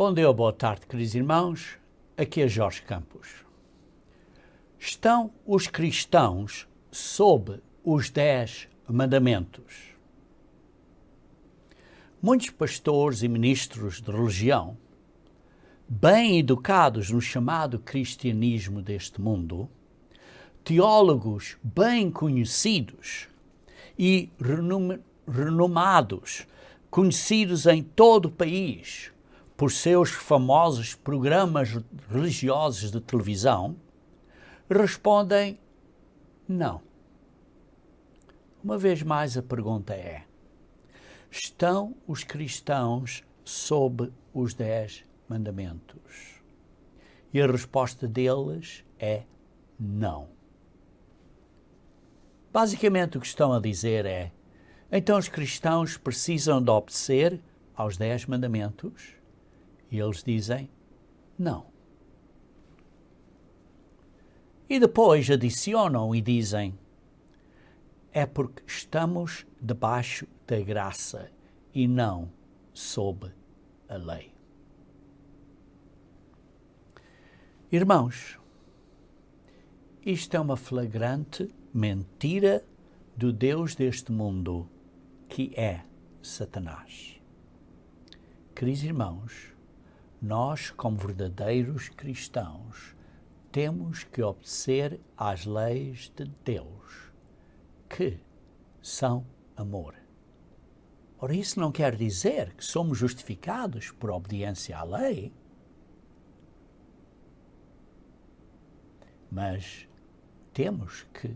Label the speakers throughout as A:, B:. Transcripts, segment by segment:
A: Bom dia, boa tarde, queridos irmãos. Aqui é Jorge Campos. Estão os cristãos sob os 10 mandamentos? Muitos pastores e ministros de religião, bem educados no chamado cristianismo deste mundo, teólogos bem conhecidos e renomados, conhecidos em todo o país por seus famosos programas religiosos de televisão, respondem não. Uma vez mais a pergunta é: estão os cristãos sob os 10 mandamentos? E a resposta deles é não. Basicamente o que estão a dizer é: então os cristãos precisam de obedecer aos 10 mandamentos? E eles dizem não. E depois adicionam e dizem: é porque estamos debaixo da graça e não sob a lei. Irmãos, isto é uma flagrante mentira do Deus deste mundo, que é Satanás. Queridos irmãos, nós, como verdadeiros cristãos, temos que obedecer às leis de Deus, que são amor. Ora, isso não quer dizer que somos justificados por obediência à lei, mas temos que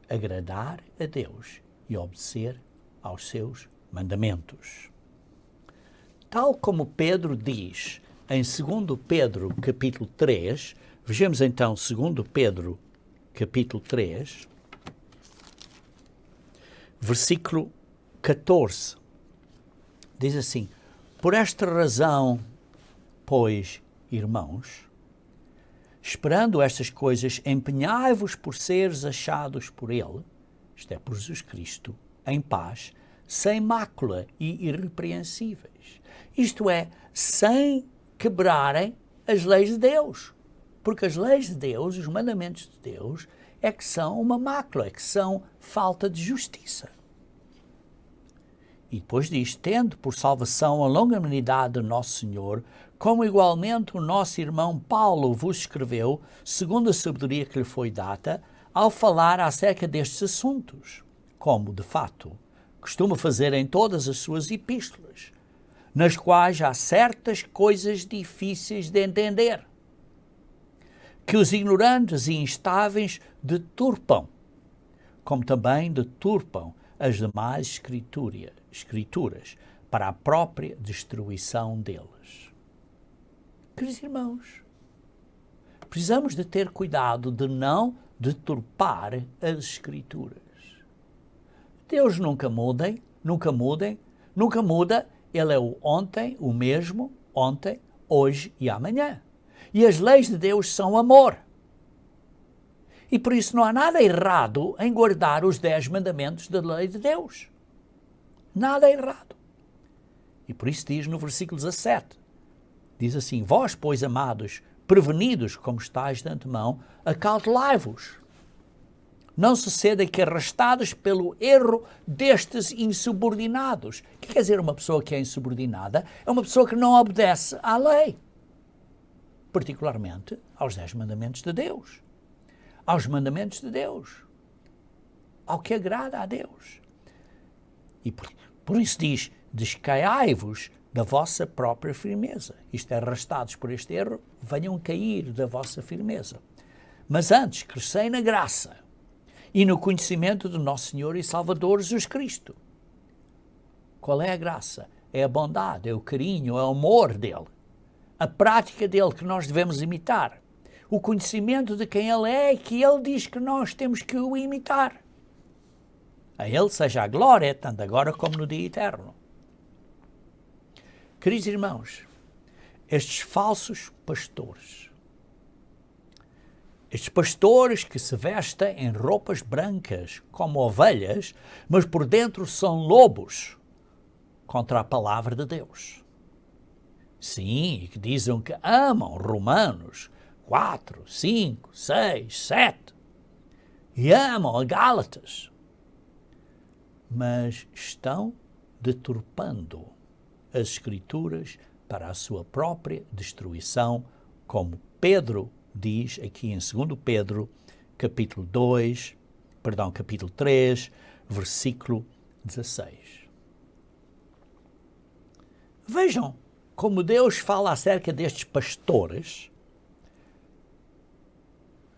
A: agradar a Deus e obedecer aos seus mandamentos. Tal como Pedro diz em 2 Pedro capítulo 3, vejamos então 2 Pedro capítulo 3, versículo 14, diz assim: por esta razão, pois, irmãos, esperando estas coisas, empenhai-vos por seres achados por ele, isto é, por Jesus Cristo, em paz, sem mácula e irrepreensíveis. Isto é, sem quebrarem as leis de Deus. Porque as leis de Deus, os mandamentos de Deus, é que são uma mácula, é que são falta de justiça. E depois diz: tendo por salvação a longanimidade do nosso Senhor, como igualmente o nosso irmão Paulo vos escreveu, segundo a sabedoria que lhe foi dada, ao falar acerca destes assuntos, como, de fato, costuma fazer em todas as suas epístolas, nas quais há certas coisas difíceis de entender, que os ignorantes e instáveis deturpam, como também deturpam as demais escrituras para a própria destruição deles. Queridos irmãos, precisamos de ter cuidado de não deturpar as escrituras. Deus nunca muda. Ele é o ontem, o mesmo, ontem, hoje e amanhã. E as leis de Deus são amor. E por isso não há nada errado em guardar os 10 mandamentos da lei de Deus. Nada errado. E por isso diz no versículo 17, diz assim: vós, pois, amados, prevenidos como estáis de antemão, acautelai-vos. Não suceda que, arrastados pelo erro destes insubordinados. O que quer dizer uma pessoa que é insubordinada? É uma pessoa que não obedece à lei, particularmente aos 10 mandamentos de Deus, aos mandamentos de Deus, ao que agrada a Deus. E por isso diz: descaiai-vos da vossa própria firmeza. Isto é, arrastados por este erro, venham cair da vossa firmeza. Mas antes, crescei na graça e no conhecimento do nosso Senhor e Salvador Jesus Cristo. Qual é a graça? É a bondade, é o carinho, é o amor dele, a prática dele que nós devemos imitar, o conhecimento de quem ele é e que ele diz que nós temos que o imitar. A ele seja a glória, tanto agora como no dia eterno. Queridos irmãos, estes falsos pastores, estes pastores que se vestem em roupas brancas como ovelhas, mas por dentro são lobos contra a palavra de Deus. Sim, e que dizem que amam Romanos 4, 5, 6, 7 e amam a Gálatas, mas estão deturpando as Escrituras para a sua própria destruição, como Pedro diz aqui em 2 Pedro, capítulo 3, versículo 16. Vejam como Deus fala acerca destes pastores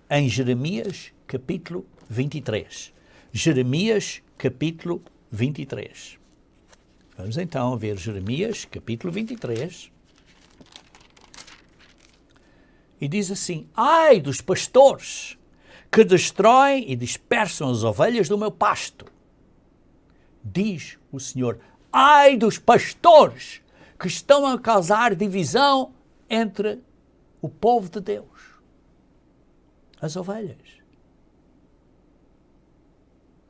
A: em Jeremias, capítulo 23. Jeremias, capítulo 23. Vamos então ver Jeremias, capítulo 23. E diz assim: ai dos pastores que destroem e dispersam as ovelhas do meu pasto. Diz o Senhor: ai dos pastores que estão a causar divisão entre o povo de Deus. As ovelhas.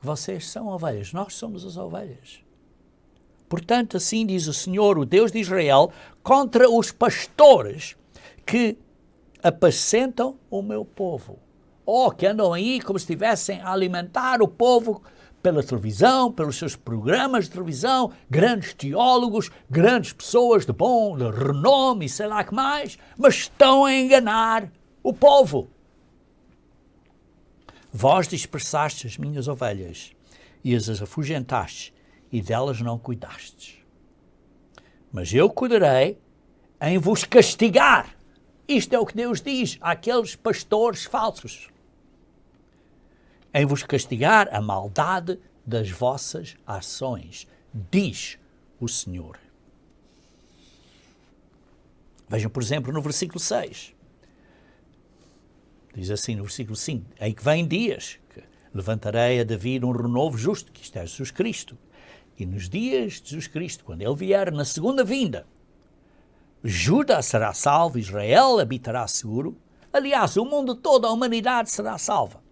A: Vocês são ovelhas, nós somos as ovelhas. Portanto, assim diz o Senhor, o Deus de Israel, contra os pastores que apacentam o meu povo. Que andam aí como se estivessem a alimentar o povo pela televisão, pelos seus programas de televisão, grandes teólogos, grandes pessoas de renome e sei lá que mais, mas estão a enganar o povo. Vós dispersaste as minhas ovelhas e as afugentaste, e delas não cuidastes. Mas eu cuidarei em vos castigar. Isto é o que Deus diz àqueles pastores falsos. Em vos castigar a maldade das vossas ações, diz o Senhor. Vejam, por exemplo, no versículo 6. Diz assim no versículo 5, em que vem dias, que levantarei a Davi um renovo justo, que isto é Jesus Cristo. E nos dias de Jesus Cristo, quando ele vier na segunda vinda, Judá será salvo, Israel habitará seguro. Aliás, o mundo todo, a humanidade será salva.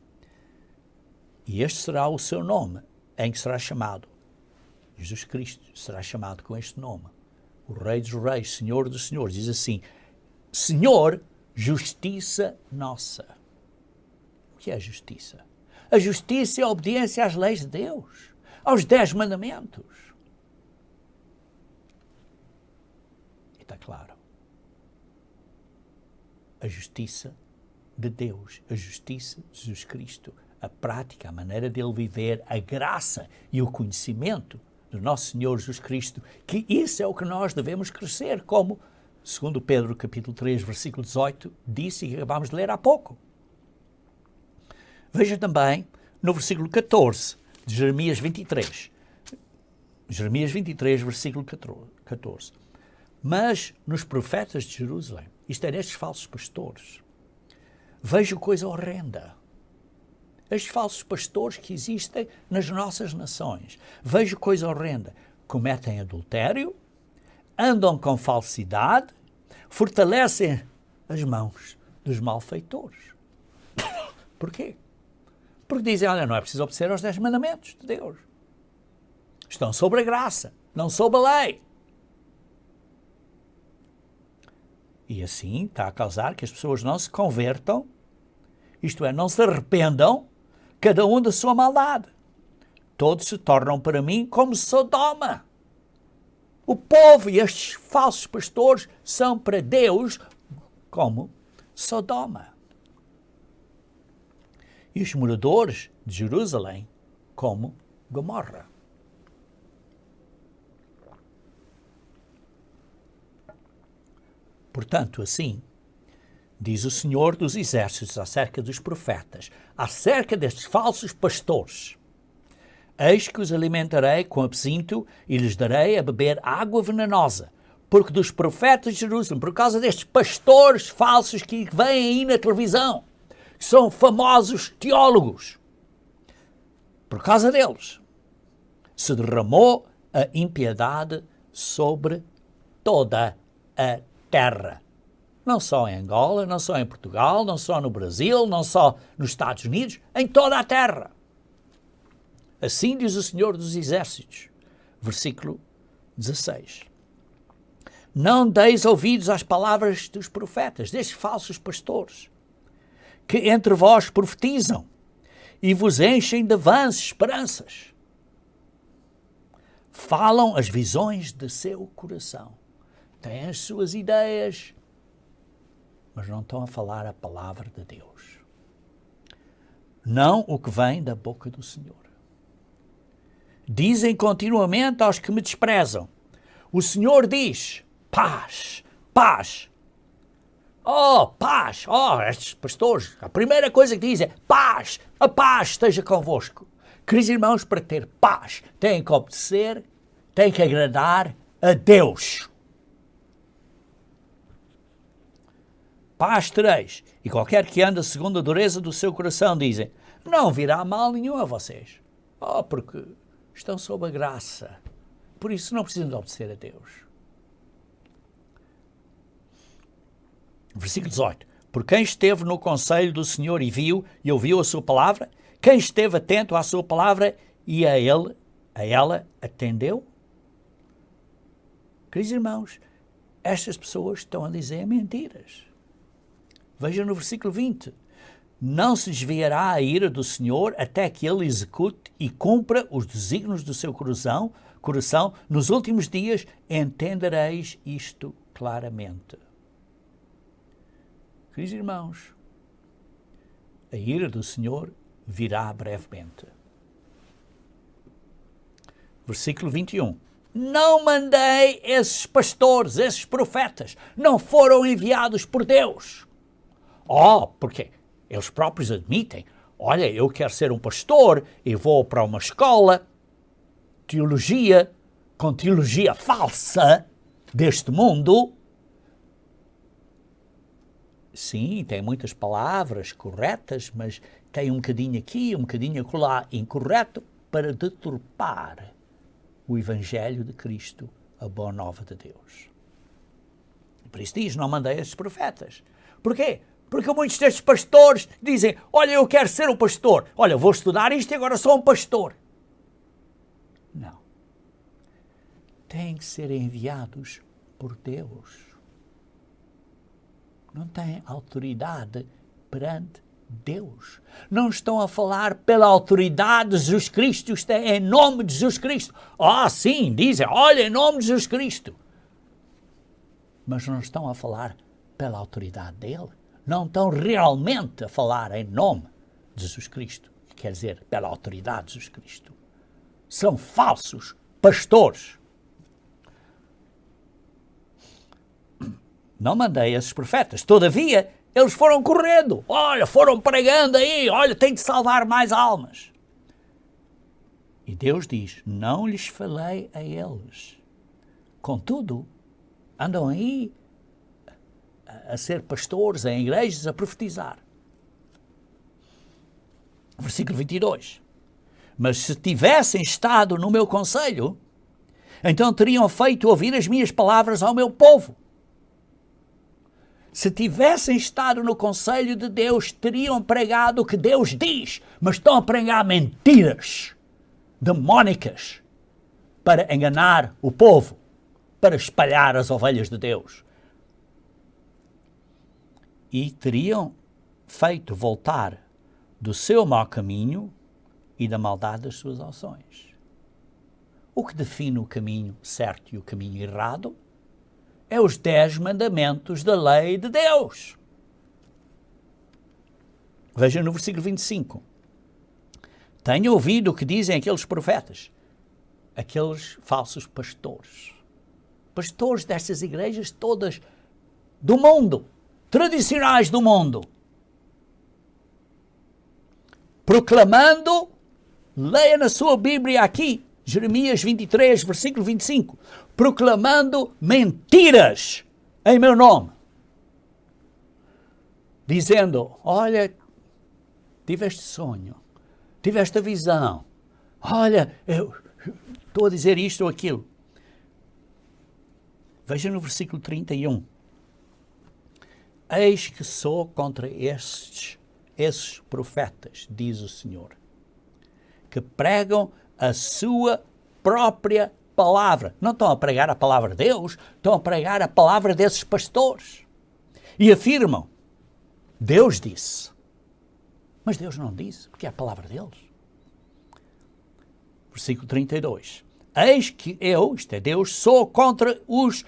A: E este será o seu nome, em que será chamado. Jesus Cristo será chamado com este nome. O Rei dos Reis, Senhor dos Senhores. Diz assim: Senhor, justiça nossa. O que é justiça? A justiça é a obediência às leis de Deus, aos 10 mandamentos. E está claro. A justiça de Deus, a justiça de Jesus Cristo, a prática, a maneira dele viver, a graça e o conhecimento do nosso Senhor Jesus Cristo, que isso é o que nós devemos crescer, como segundo Pedro, capítulo 3, versículo 18, disse e acabámos de ler há pouco. Veja também no versículo 14 de Jeremias 23. Jeremias 23, versículo 14. Mas nos profetas de Jerusalém, isto é, nestes falsos pastores, vejo coisa horrenda. Estes falsos pastores que existem nas nossas nações, vejo coisa horrenda. Cometem adultério, andam com falsidade, fortalecem as mãos dos malfeitores. Porquê? Porque dizem, olha, não é preciso obedecer aos 10 mandamentos de Deus. Estão sob a graça, não sob a lei. E assim está a causar que as pessoas não se convertam, isto é, não se arrependam, cada um da sua maldade. Todos se tornam para mim como Sodoma. O povo e estes falsos pastores são para Deus como Sodoma. E os moradores de Jerusalém como Gomorra. Portanto, assim, diz o Senhor dos Exércitos acerca dos profetas, acerca destes falsos pastores: eis que os alimentarei com absinto e lhes darei a beber água venenosa, porque dos profetas de Jerusalém, por causa destes pastores falsos que vêm aí na televisão, que são famosos teólogos, por causa deles, se derramou a impiedade sobre toda a terra. Não só em Angola, não só em Portugal, não só no Brasil, não só nos Estados Unidos, em toda a terra. Assim diz o Senhor dos Exércitos, versículo 16. Não deis ouvidos às palavras dos profetas, destes falsos pastores, que entre vós profetizam e vos enchem de vãs esperanças. Falam as visões de seu coração. Têm as suas ideias, mas não estão a falar a palavra de Deus. Não o que vem da boca do Senhor. Dizem continuamente aos que me desprezam. O Senhor diz, paz, paz. Oh, paz, oh, estes pastores, a primeira coisa que dizem é paz, a paz esteja convosco. Queridos irmãos, para ter paz, têm que obedecer, têm que agradar a Deus. Paz tereis, e qualquer que anda segundo a dureza do seu coração, dizem, não virá mal nenhum a vocês. Oh, porque estão sob a graça, por isso não precisam de obedecer a Deus. Versículo 18. Por quem esteve no conselho do Senhor e viu e ouviu a sua palavra, quem esteve atento à sua palavra e a ela atendeu? Queridos irmãos, estas pessoas estão a dizer mentiras. Veja no versículo 20. Não se desviará a ira do Senhor até que ele execute e cumpra os desígnios do seu coração. Nos últimos dias entendereis isto claramente. Queridos irmãos, a ira do Senhor virá brevemente. Versículo 21. Não mandei esses pastores, esses profetas, não foram enviados por Deus. Oh, porque eles próprios admitem, olha, eu quero ser um pastor e vou para uma escola, com teologia falsa deste mundo. Sim, tem muitas palavras corretas, mas tem um bocadinho aqui, um bocadinho acolá incorreto para deturpar o Evangelho de Cristo, a boa nova de Deus. Por isso diz, não mandei esses profetas. Porquê? Porque muitos destes pastores dizem, olha, eu quero ser um pastor. Olha, vou estudar isto e agora sou um pastor. Não. Têm que ser enviados por Deus. Não têm autoridade perante Deus. Não estão a falar pela autoridade de Jesus Cristo, isto é em nome de Jesus Cristo. Ah, sim, dizem, olha, em nome de Jesus Cristo. Mas não estão a falar pela autoridade dele. Não estão realmente a falar em nome de Jesus Cristo, que quer dizer, pela autoridade de Jesus Cristo. São falsos pastores. Não mandei esses profetas. Todavia, eles foram correndo. Olha, foram pregando aí. Olha, tem de salvar mais almas. E Deus diz, não lhes falei a eles. Contudo, andam aí a ser pastores em igrejas, a profetizar. Versículo 22. Mas se tivessem estado no meu conselho, então teriam feito ouvir as minhas palavras ao meu povo. Se tivessem estado no conselho de Deus, teriam pregado o que Deus diz, mas estão a pregar mentiras demónicas para enganar o povo, para espalhar as ovelhas de Deus. E teriam feito voltar do seu mau caminho e da maldade das suas ações. O que define o caminho certo e o caminho errado é os 10 mandamentos da lei de Deus. Veja no versículo 25. Tenho ouvido o que dizem aqueles profetas, aqueles falsos pastores. Pastores destas igrejas todas do mundo, tradicionais do mundo. Proclamando, leia na sua Bíblia aqui, Jeremias 23, versículo 25. Proclamando mentiras em meu nome. Dizendo, olha, tive este sonho, tive esta visão. Olha, eu estou a dizer isto ou aquilo. Veja no versículo 31. Eis que sou contra esses profetas, diz o Senhor, que pregam a sua própria palavra. Não estão a pregar a palavra de Deus, estão a pregar a palavra desses pastores. E afirmam, Deus disse. Mas Deus não disse, porque é a palavra deles. Versículo 32. Eis que eu, isto é Deus, sou contra os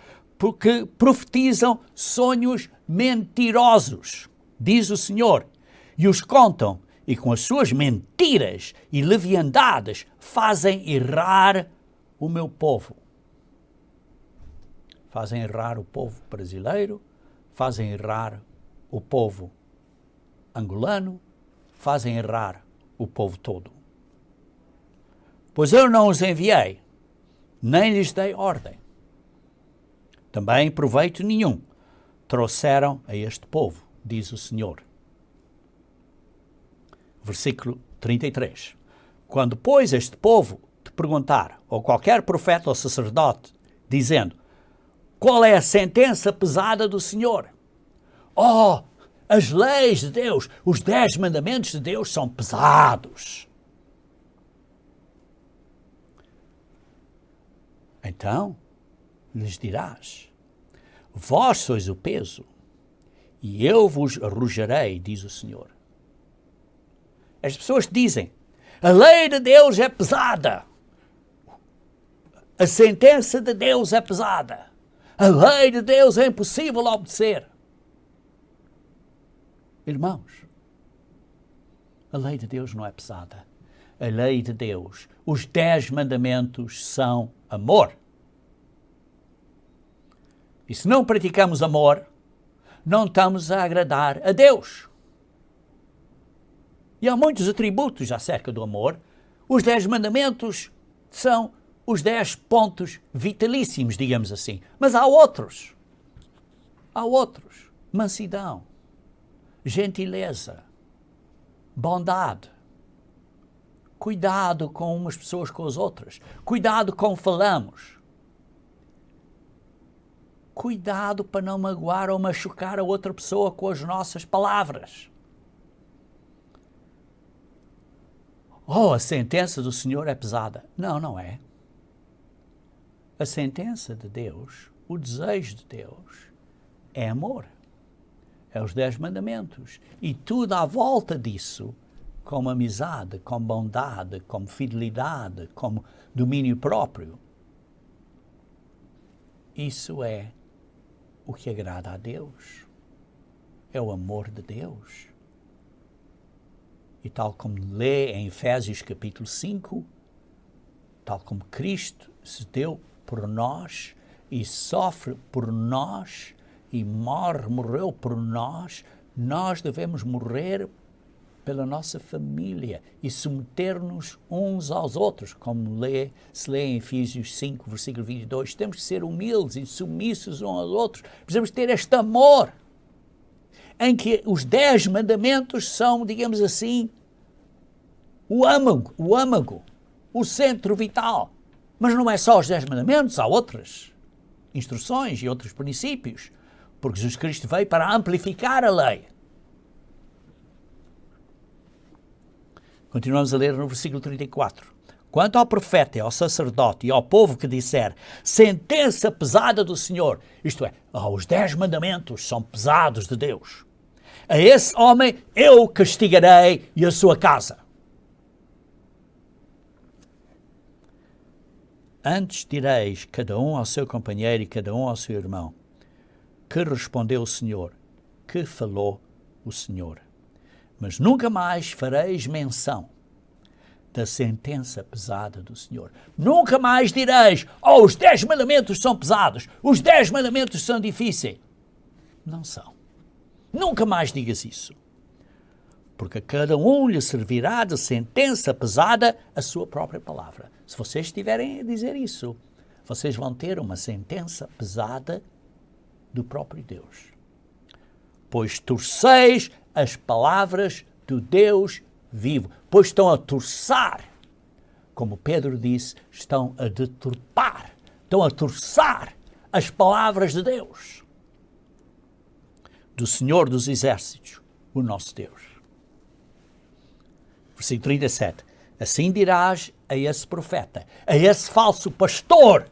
A: que profetizam sonhos mentirosos, diz o Senhor, e os contam, e com as suas mentiras e leviandades fazem errar o meu povo. Fazem errar o povo brasileiro, fazem errar o povo angolano, fazem errar o povo todo. Pois eu não os enviei, nem lhes dei ordem. Também proveito nenhum trouxeram a este povo, diz o Senhor. Versículo 33. Quando, pois, este povo te perguntar, ou qualquer profeta ou sacerdote, dizendo, qual é a sentença pesada do Senhor? Oh, as leis de Deus, os 10 mandamentos de Deus são pesados. Então, lhes dirás, vós sois o peso, e eu vos arrojarei, diz o Senhor. As pessoas dizem, a lei de Deus é pesada, a sentença de Deus é pesada, a lei de Deus é impossível obedecer. Irmãos, a lei de Deus não é pesada. A lei de Deus, os 10 mandamentos são amor. E se não praticamos amor, não estamos a agradar a Deus. E há muitos atributos acerca do amor. Os 10 mandamentos são os 10 pontos vitalíssimos, digamos assim. Mas há outros. Há outros. Mansidão, gentileza, bondade, cuidado com umas pessoas com as outras, cuidado com falamos, cuidado para não magoar ou machucar a outra pessoa com as nossas palavras. Oh, a sentença do Senhor é pesada. Não, não é. A sentença de Deus, o desejo de Deus, é amor. É os 10 mandamentos. E tudo à volta disso, como amizade, como bondade, como fidelidade, como domínio próprio. Isso é o que agrada a Deus. É o amor de Deus. E tal como lê em Efésios capítulo 5, tal como Cristo se deu por nós e sofre por nós e morreu por nós, nós devemos morrer pela nossa família e submeter-nos uns aos outros, como se lê em Efésios 5, versículo 22. Temos que ser humildes e submissos uns aos outros. Precisamos ter este amor, em que os 10 mandamentos são, digamos assim, o âmago, o centro vital. Mas não é só os 10 mandamentos, há outras instruções e outros princípios, porque Jesus Cristo veio para amplificar a lei. Continuamos a ler no versículo 34. Quanto ao profeta, ao sacerdote e ao povo que disser sentença pesada do Senhor, isto é, os 10 mandamentos são pesados de Deus, a esse homem eu castigarei e a sua casa. Antes direis cada um ao seu companheiro e cada um ao seu irmão, que respondeu o Senhor, que falou o Senhor. Mas nunca mais fareis menção da sentença pesada do Senhor. Nunca mais direis, os 10 mandamentos são pesados, os 10 mandamentos são difíceis. Não são. Nunca mais digas isso. Porque a cada um lhe servirá de sentença pesada a sua própria palavra. Se vocês estiverem a dizer isso, vocês vão ter uma sentença pesada do próprio Deus. Pois torceis as palavras do Deus vivo. Pois estão a torçar, como Pedro disse, estão a deturpar, estão a torçar as palavras de Deus, do Senhor dos Exércitos, o nosso Deus. Versículo 37. Assim dirás a esse profeta, a esse falso pastor,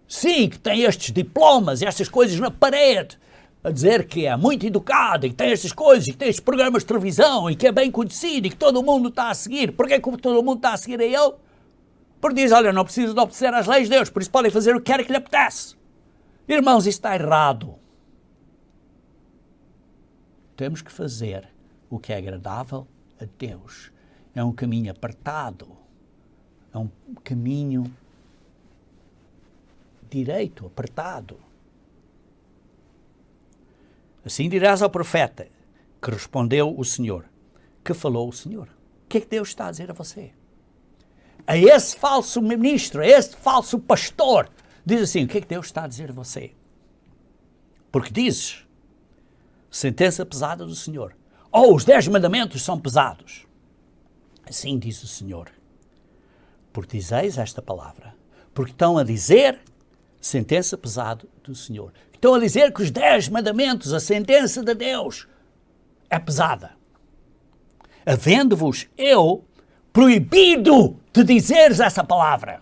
A: sim, que tem estes diplomas, estas coisas na parede, a dizer que é muito educado e que tem estas coisas, e que tem estes programas de televisão e que é bem conhecido e que todo mundo está a seguir. Porquê que todo mundo está a seguir a ele? Porque diz, olha, não precisa de obedecer às leis de Deus, por isso podem fazer o que quer que lhe apetece. Irmãos, isso está errado. Temos que fazer o que é agradável a Deus. É um caminho apertado, é um caminho direito, apertado. Assim dirás ao profeta, que respondeu o Senhor, que falou o Senhor. O que é que Deus está a dizer a você? A esse falso ministro, a esse falso pastor, diz assim, o que é que Deus está a dizer a você? Porque dizes, sentença pesada do Senhor. Os 10 mandamentos são pesados. Assim diz o Senhor. Porque dizeis esta palavra. Porque estão a dizer, sentença pesada do Senhor. Estão a dizer que os 10 mandamentos, a sentença de Deus, é pesada. Havendo-vos eu proibido de dizeres essa palavra.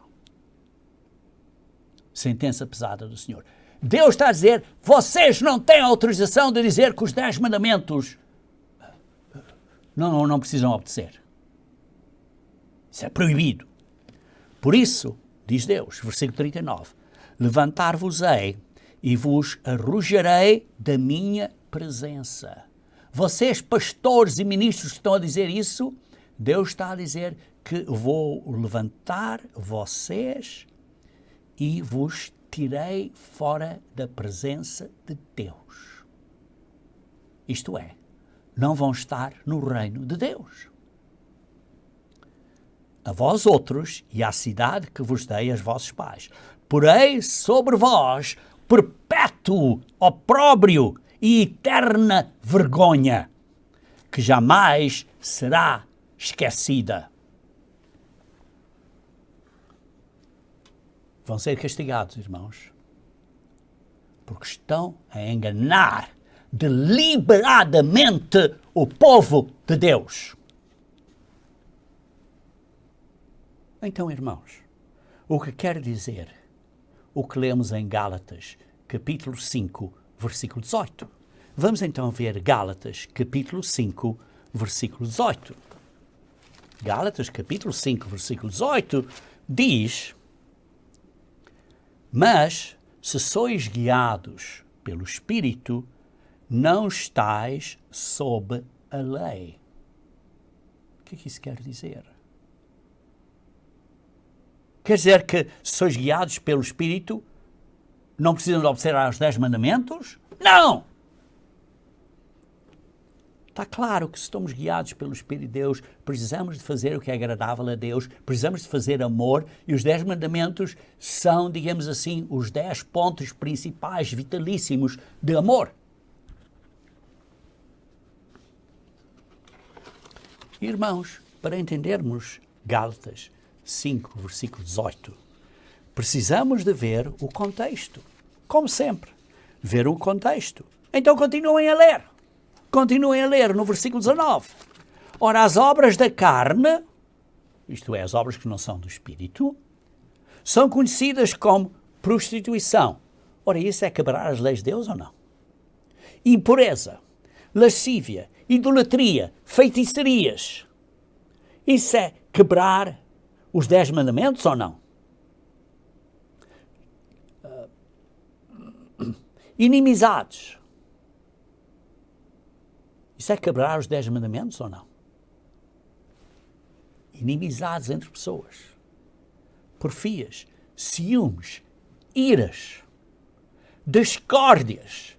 A: Sentença pesada do Senhor. Deus está a dizer, vocês não têm autorização de dizer que os 10 mandamentos não precisam obedecer. Isso é proibido. Por isso, diz Deus, versículo 39, levantar-vos-ei e vos arrojarei da minha presença. Vocês, pastores e ministros que estão a dizer isso, Deus está a dizer que vou levantar vocês e vos tirei fora da presença de Deus. Isto é, não vão estar no reino de Deus. A vós outros e à cidade que vos dei aos vossos pais, porei sobre vós perpétuo opróbrio e eterna vergonha, que jamais será esquecida. Vão ser castigados, irmãos, porque estão a enganar deliberadamente o povo de Deus. Então, irmãos, o que quer dizer o que lemos em Gálatas, capítulo 5, versículo 18? Vamos então ver Gálatas, capítulo 5, versículo 18. Gálatas, capítulo 5, versículo 18, diz: mas, se sois guiados pelo Espírito, não estais sob a lei. O que é que isso quer dizer? Quer dizer que, se sois guiados pelo Espírito, não precisam de obedecer aos 10 mandamentos? Não! Está claro que se estamos guiados pelo Espírito de Deus, precisamos de fazer o que é agradável a Deus, precisamos de fazer amor, e os 10 mandamentos são, digamos assim, os 10 pontos principais, vitalíssimos de amor. Irmãos, para entendermos Gálatas 5, versículo 18, precisamos de ver o contexto. Como sempre, ver o contexto. Então continuem a ler. Continuem a ler no versículo 19. Ora, as obras da carne, isto é, as obras que não são do Espírito, são conhecidas como prostituição. Ora, isso é quebrar as leis de Deus ou não? Impureza, lascívia, idolatria, feitiçarias. Isso é quebrar os 10 mandamentos ou não? Inimizades. Isso é quebrar os 10 mandamentos ou não? Inimizades entre pessoas, porfias, ciúmes, iras, discórdias.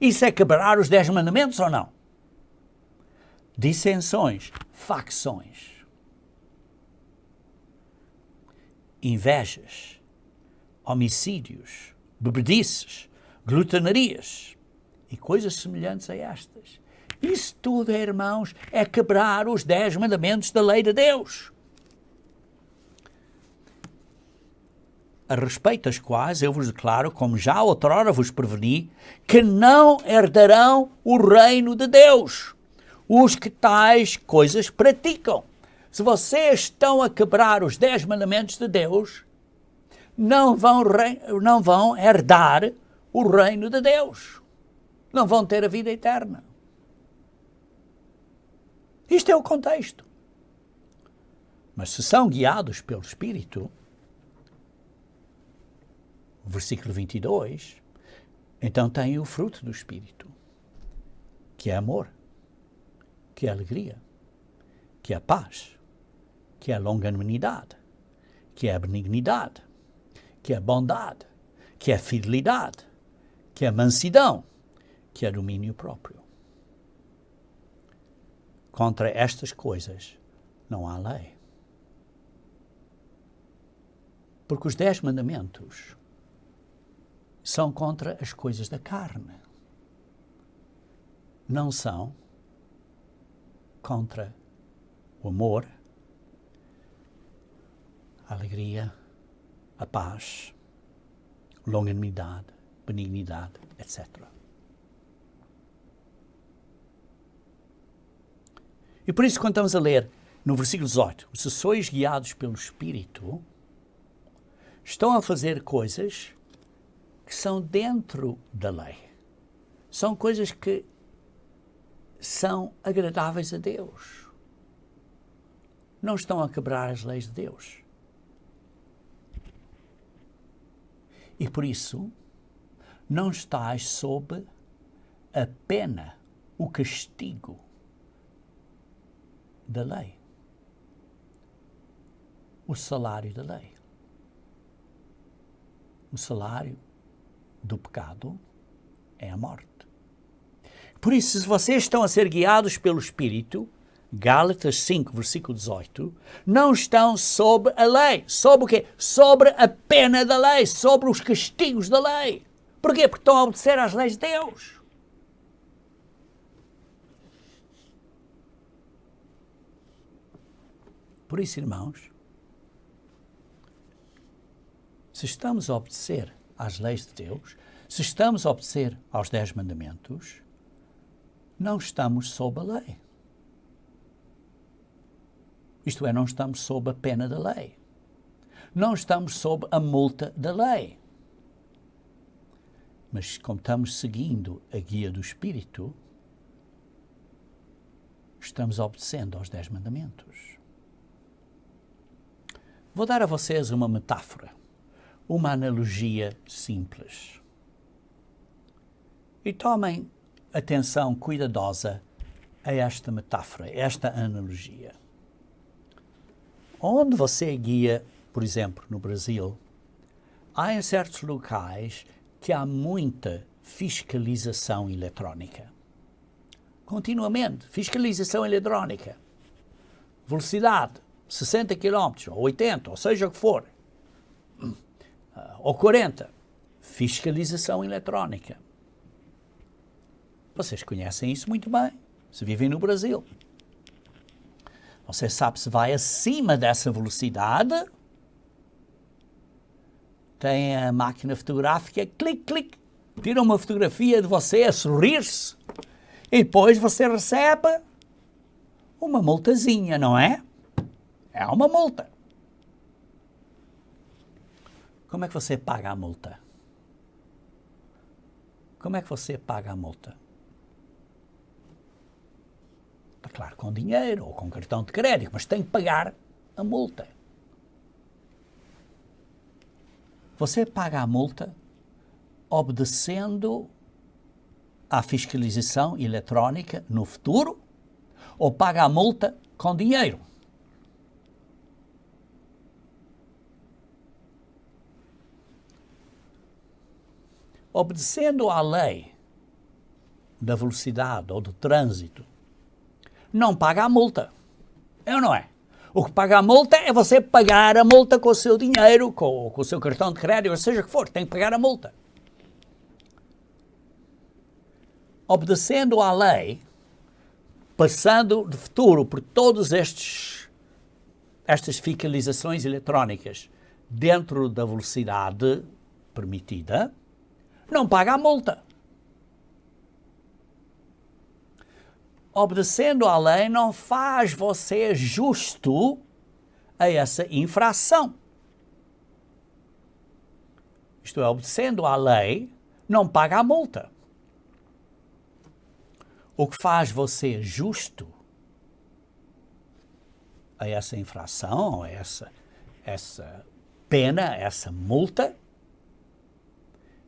A: Isso é quebrar os 10 mandamentos ou não? Dissensões, facções, invejas, homicídios, bebedices, glutonarias e coisas semelhantes a estas. Isso tudo, irmãos, é quebrar os 10 mandamentos da lei de Deus. A respeito das quais eu vos declaro, como já outrora vos preveni, que não herdarão o reino de Deus os que tais coisas praticam. Se vocês estão a quebrar os 10 mandamentos de Deus, não vão herdar o reino de Deus. Não vão ter a vida eterna. Isto é o contexto. Mas se são guiados pelo Espírito, versículo 22, então têm o fruto do Espírito, que é amor, que é alegria, que é paz, que é longanimidade, que é benignidade, que é bondade, que é fidelidade, que é mansidão, que é domínio próprio. Contra estas coisas não há lei. Porque os 10 mandamentos são contra as coisas da carne. Não são contra o amor, a alegria, a paz, longanimidade, benignidade, etc. E por isso, quando estamos a ler no versículo 18, se sois guiados pelo Espírito, estão a fazer coisas que são dentro da lei. São coisas que são agradáveis a Deus. Não estão a quebrar as leis de Deus. E por isso, não estás sob a pena, o castigo da lei. O salário da lei. O salário do pecado é a morte. Por isso, se vocês estão a ser guiados pelo Espírito, Gálatas 5, versículo 18, não estão sob a lei. Sob o quê? Sobre a pena da lei, sobre os castigos da lei. Porquê? Porque estão a obedecer às leis de Deus. Por isso, irmãos, se estamos a obedecer às leis de Deus, se estamos a obedecer aos 10 mandamentos, não estamos sob a lei. Isto é, não estamos sob a pena da lei. Não estamos sob a multa da lei. Mas como estamos seguindo a guia do Espírito, estamos obedecendo aos 10 mandamentos. Vou dar a vocês uma metáfora, uma analogia simples. E tomem atenção cuidadosa a esta metáfora, esta analogia. Onde você guia, por exemplo, no Brasil, há em certos locais que há muita fiscalização eletrónica. Continuamente, fiscalização eletrónica. Velocidade, 60 km, ou 80, ou seja o que for. Ou 40. Fiscalização eletrónica. Vocês conhecem isso muito bem, se vivem no Brasil. Você sabe se vai acima dessa velocidade, tem a máquina fotográfica, clique, clique, tira uma fotografia de você a sorrir-se e depois você recebe uma multazinha, não é? É uma multa. Como é que você paga a multa? Como é que você paga a multa? Está claro, com dinheiro ou com cartão de crédito, mas tem que pagar a multa. Você paga a multa obedecendo à fiscalização eletrónica no futuro ou paga a multa com dinheiro? Obedecendo à lei da velocidade ou do trânsito, não paga a multa. É ou não é? O que paga a multa é você pagar a multa com o seu dinheiro, com o seu cartão de crédito, ou seja o que for, tem que pagar a multa. Obedecendo à lei, passando de futuro por todas estas fiscalizações eletrónicas dentro da velocidade permitida, não paga a multa. obedecendo à lei não faz você justo a essa infração. Isto é, obedecendo à lei, não paga a multa. O que faz você justo a essa infração, a essa pena, essa multa,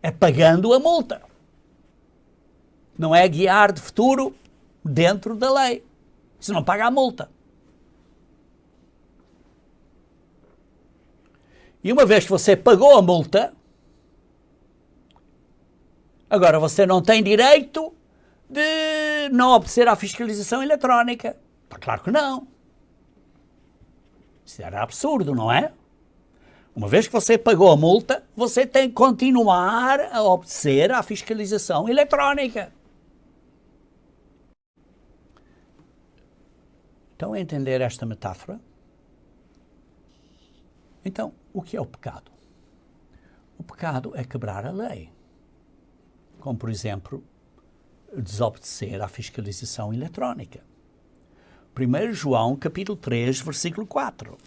A: é pagando a multa. Não é guiar de futuro dentro da lei. Isso não paga a multa. E uma vez que você pagou a multa, agora você não tem direito de não obedecer à fiscalização eletrónica. Claro que não. Isso era absurdo, não é? Uma vez que você pagou a multa, você tem que continuar a obedecer à fiscalização eletrónica. Estão a entender esta metáfora? Então, o que é o pecado? O pecado é quebrar a lei. Como, por exemplo, desobedecer à fiscalização eletrónica. 1 João, capítulo 3, versículo 4.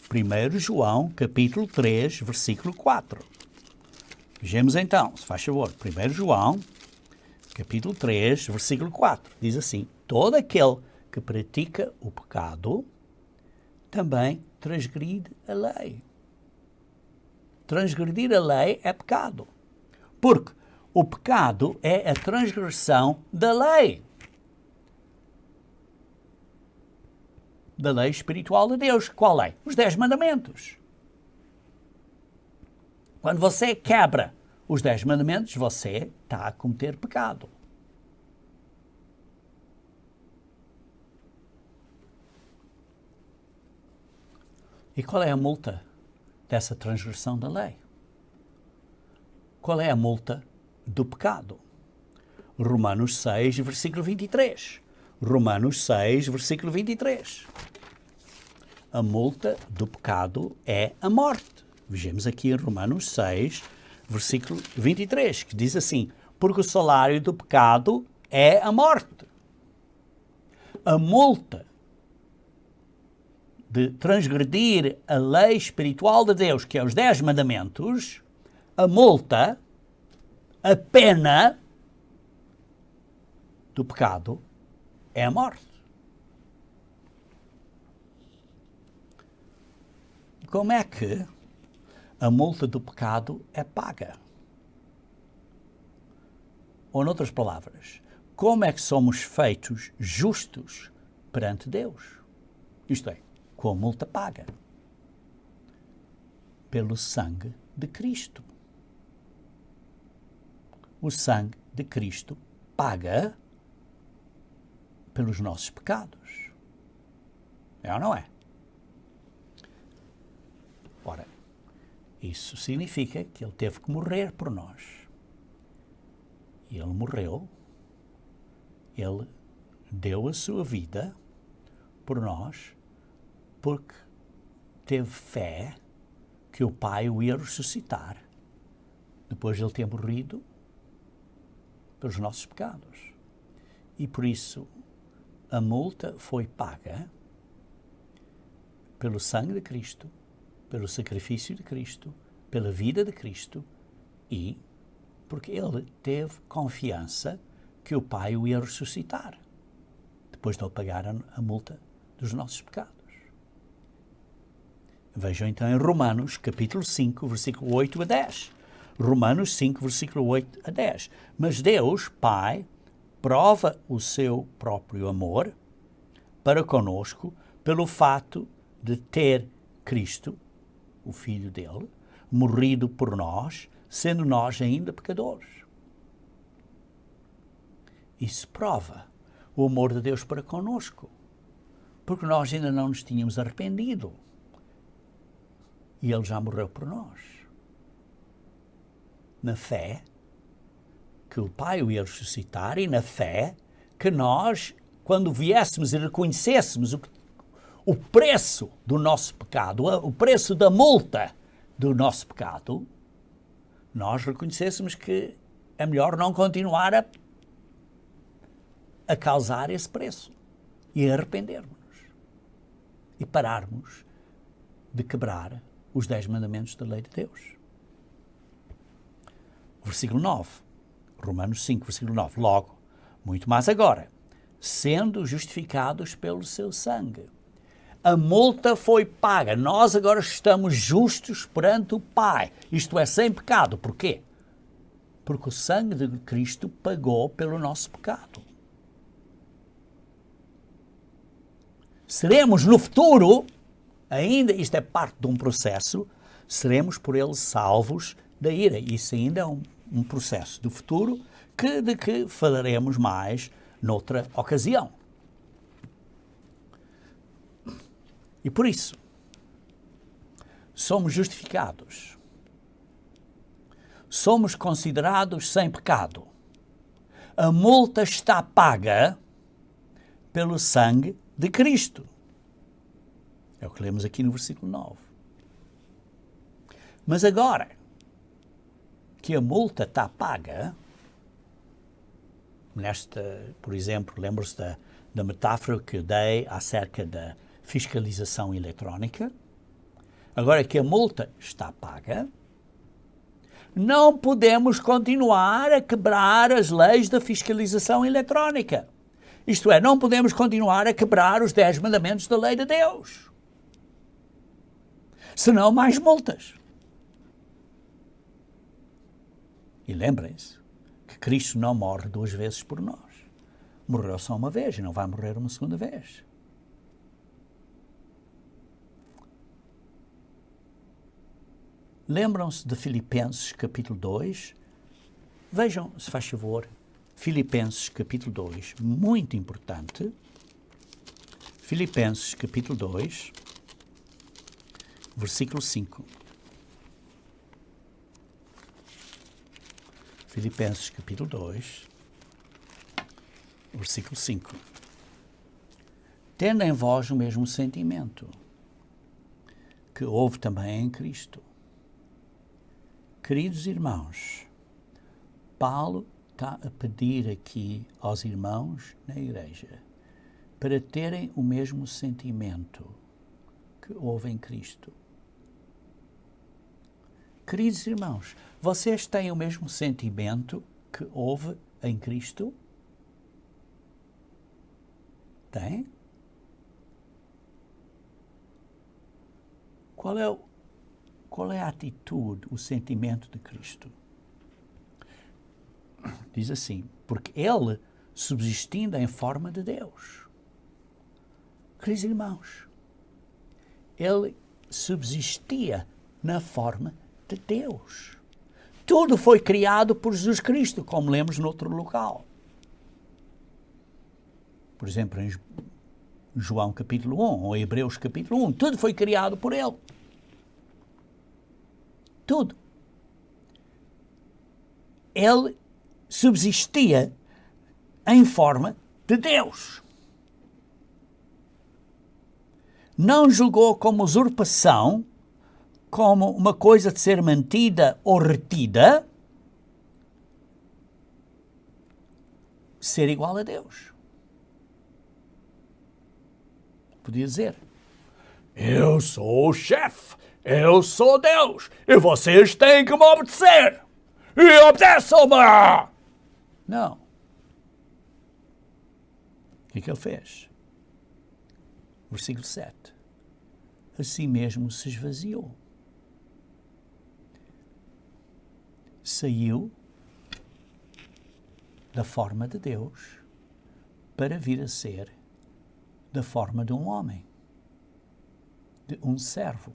A: 1 João, capítulo 3, versículo 4. Vejamos então, se faz favor. 1 João, capítulo 3, versículo 4. Diz assim: todo aquele que pratica o pecado também transgride a lei. Transgredir a lei é pecado. Porque o pecado é a transgressão da lei. Da lei espiritual de Deus. Qual lei? Os 10 mandamentos. Quando você quebra os 10 mandamentos, você está a cometer pecado. E qual é a multa dessa transgressão da lei? Qual é a multa do pecado? Romanos 6, versículo 23. Romanos 6, versículo 23. A multa do pecado é a morte. Vejamos aqui em Romanos 6, versículo 23, que diz assim: porque o salário do pecado é a morte. A multa de transgredir a lei espiritual de Deus, que é os 10 mandamentos, a multa, a pena do pecado é a morte. Como é que a multa do pecado é paga? Ou, noutras palavras, como é que somos feitos justos perante Deus? Isto é, com a multa paga. Pelo sangue de Cristo. O sangue de Cristo paga pelos nossos pecados. É ou não é? Ora, isso significa que ele teve que morrer por nós. E ele morreu, ele deu a sua vida por nós, porque teve fé que o Pai o ia ressuscitar depois de ele ter morrido pelos nossos pecados. E por isso a multa foi paga pelo sangue de Cristo, pelo sacrifício de Cristo, pela vida de Cristo e porque ele teve confiança que o Pai o ia ressuscitar depois de ele pagar a multa dos nossos pecados. Vejam então em Romanos, capítulo 5, versículo 8 a 10. Romanos 5, versículo 8 a 10. Mas Deus, Pai, prova o seu próprio amor para conosco pelo fato de ter Cristo, o Filho dele, morrido por nós, sendo nós ainda pecadores. Isso prova o amor de Deus para conosco, porque nós ainda não nos tínhamos arrependido. E ele já morreu por nós. Na fé que o Pai o ia ressuscitar e na fé que nós, quando viéssemos e reconhecêssemos o preço do nosso pecado, o preço da multa do nosso pecado, nós reconhecêssemos que é melhor não continuar a causar esse preço. e arrependermos-nos e pararmos de quebrar os 10 mandamentos da lei de Deus. Versículo 9, Romanos 5, versículo 9. Logo, muito mais agora, sendo justificados pelo seu sangue. A multa foi paga. Nós agora estamos justos perante o Pai. Isto é, sem pecado. Porquê? Porque o sangue de Cristo pagou pelo nosso pecado. Seremos no futuro, ainda, isto é parte de um processo, seremos por ele salvos da ira. Isso ainda é um processo do futuro de que falaremos mais noutra ocasião. E por isso, somos justificados. Somos considerados sem pecado. A multa está paga pelo sangue de Cristo. É o que lemos aqui no versículo 9. Mas agora que a multa está paga, por exemplo, lembro-se da metáfora que eu dei acerca da fiscalização eletrónica. Agora que a multa está paga, não podemos continuar a quebrar as leis da fiscalização eletrónica. Isto é, não podemos continuar a quebrar os 10 mandamentos da lei de Deus. Senão mais multas. E lembrem-se que Cristo não morre 2 vezes por nós. Morreu só uma vez e não vai morrer uma segunda vez. Lembram-se de Filipenses capítulo 2? Vejam, se faz favor, Filipenses capítulo 2, muito importante. Filipenses capítulo 2, versículo 5. Filipenses capítulo 2, versículo 5. Tendo em vós o mesmo sentimento que houve também em Cristo. Queridos irmãos, Paulo está a pedir aqui aos irmãos na igreja para terem o mesmo sentimento que houve em Cristo. Queridos irmãos, vocês têm o mesmo sentimento que houve em Cristo? Tem? Qual é a atitude, o sentimento de Cristo? Diz assim, porque ele, subsistindo em forma de Deus. Queridos irmãos, ele subsistia na forma de Deus. Tudo foi criado por Jesus Cristo, como lemos noutro local. Por exemplo, em João capítulo 1, ou Hebreus capítulo 1, tudo foi criado por ele. Tudo. Ele subsistia em forma de Deus. Não julgou como usurpação, como uma coisa de ser mantida ou retida, ser igual a Deus. Podia dizer, eu sou o chefe, eu sou Deus, e vocês têm que me obedecer. E obedeçam-me! Não. O que ele fez? Versículo 7. Assim mesmo se esvaziou. Saiu da forma de Deus para vir a ser da forma de um homem, de um servo.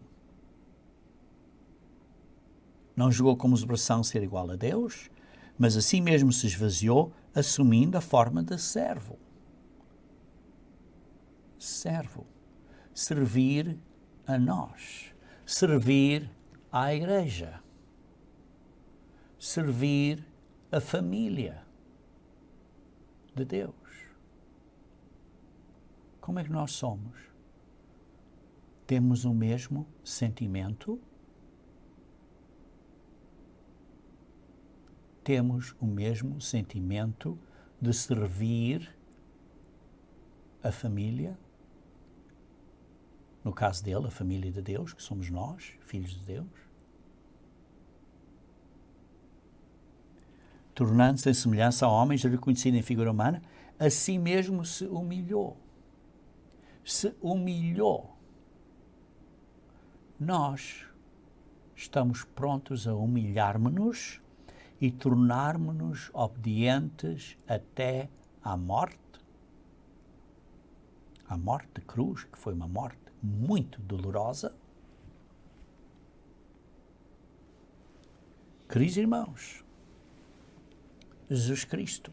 A: Não julgou como usurpação ser igual a Deus, mas assim mesmo se esvaziou, assumindo a forma de servo. Servo. Servir a nós. Servir à igreja. Servir a família de Deus. Como é que nós somos? Temos o mesmo sentimento? Temos o mesmo sentimento de servir a família, no caso dele, a família de Deus, que somos nós, filhos de Deus, tornando-se em semelhança a homens, reconhecido em figura humana, a si mesmo se humilhou. Se humilhou. Nós estamos prontos a humilhar-nos-nos e tornarmos-nos obedientes até à morte de cruz, que foi uma morte muito dolorosa. Queridos irmãos, Jesus Cristo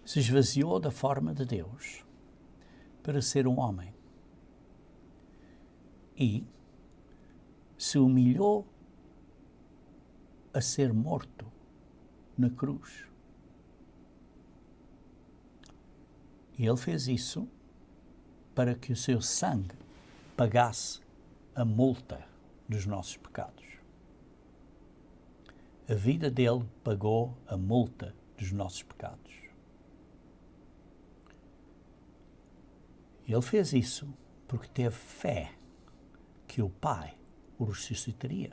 A: se esvaziou da forma de Deus para ser um homem e se humilhou a ser morto na cruz. E ele fez isso para que o seu sangue pagasse a multa dos nossos pecados. A vida dele pagou a multa dos nossos pecados. Ele fez isso porque teve fé que o Pai o ressuscitaria.